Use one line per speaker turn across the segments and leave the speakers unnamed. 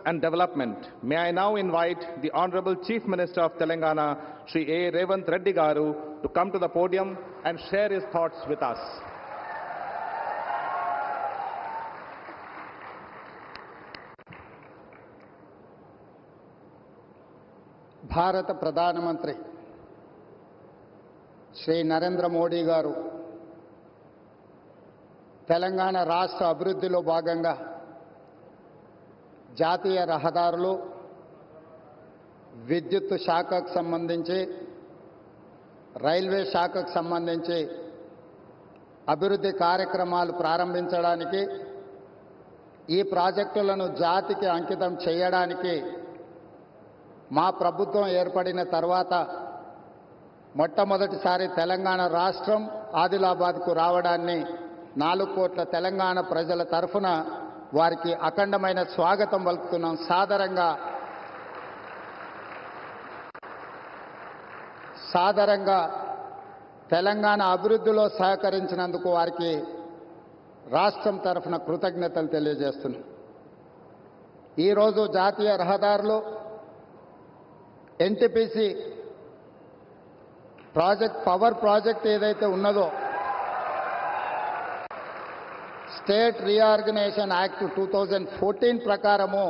and Development. May I now invite the Honorable Chief Minister of Telangana, Shri A. Revanth Reddy Garu, to come to the podium and share his thoughts with us.
భారత ప్రధానమంత్రి శ్రీ నరేంద్ర మోడీ గారు తెలంగాణ రాష్ట్ర అభివృద్ధిలో భాగంగా జాతీయ రహదారులు, విద్యుత్ శాఖకు సంబంధించి, రైల్వే శాఖకు సంబంధించి అభివృద్ధి కార్యక్రమాలు ప్రారంభించడానికి, ఈ ప్రాజెక్టులను జాతికి అంకితం చేయడానికి మా ప్రభుత్వం ఏర్పడిన తర్వాత మొట్టమొదటిసారి తెలంగాణ రాష్ట్రం ఆదిలాబాద్కు రావడాన్ని 4 కోట్ల తెలంగాణ ప్రజల తరఫున వారికి అఖండమైన స్వాగతం పలుకుతున్నాం. సాదరంగా తెలంగాణ అభివృద్ధిలో సహకరించినందుకు వారికి రాష్ట్రం తరఫున కృతజ్ఞతలు తెలియజేస్తున్నాం. ఈరోజు జాతీయ రహదారులు, ఎన్టీపీసీ పవర్ ప్రాజెక్ట్ ఏదైతే ఉన్నదో, స్టేట్ రీఆర్గనైజేషన్ యాక్ట్ 2014 ప్రకారము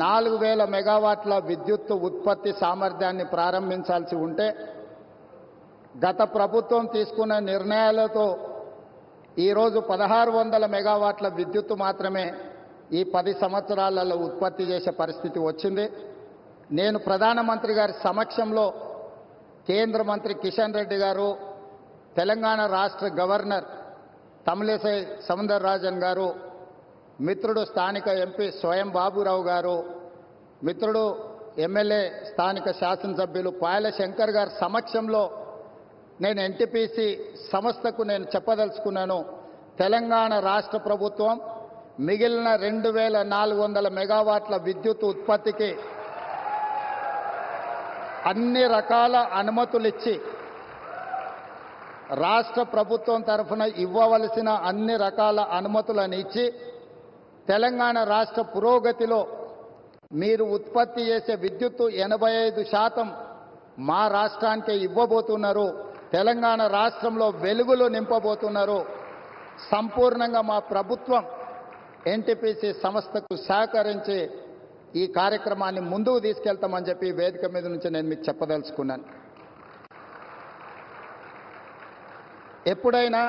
4000 మెగావాట్ల విద్యుత్ ఉత్పత్తి సామర్థ్యాన్ని ప్రారంభించాల్సి ఉంటే, గత ప్రభుత్వం తీసుకున్న నిర్ణయాలతో ఈరోజు 1600 మెగావాట్ల విద్యుత్తు మాత్రమే ఈ 10 సంవత్సరాలలో ఉత్పత్తి చేసే పరిస్థితి వచ్చింది. నేను ప్రధానమంత్రి గారి సమక్షంలో కేంద్ర మంత్రి కిషన్ రెడ్డి గారు, తెలంగాణ రాష్ట్ర గవర్నర్ తమిళిసై సౌందరరాజన్ గారు, మిత్రుడు స్థానిక ఎంపీ స్వయం బాబురావు గారు, మిత్రుడు ఎమ్మెల్యే స్థానిక శాసనసభ్యులు పాయల శంకర్ గారి సమక్షంలో నేను ఎన్టీపీసీ సంస్థకు నేను చెప్పదలుచుకున్నాను. తెలంగాణ రాష్ట్ర ప్రభుత్వం మిగిలిన 2400 మెగావాట్ల విద్యుత్ ఉత్పత్తికి అన్ని రకాల అనుమతులిచ్చి, రాష్ట్ర ప్రభుత్వం తరఫున ఇవ్వవలసిన అన్ని రకాల అనుమతులను ఇచ్చి, తెలంగాణ రాష్ట్ర పురోగతిలో మీరు ఉత్పత్తి చేసే విద్యుత్తు 85% మా రాష్ట్రానికే ఇవ్వబోతున్నారు. తెలంగాణ రాష్ట్రంలో వెలుగులు నింపబోతున్నారు. సంపూర్ణంగా మా ప్రభుత్వం ఎన్టీపీసీ సంస్థకు సహకరించి ఈ కార్యక్రమాన్ని ముందుకు తీసుకెళ్తామని చెప్పి వేదిక మీద నుంచి నేను మీకు చెప్పదలుచుకున్నాను. ఎప్పుడైనా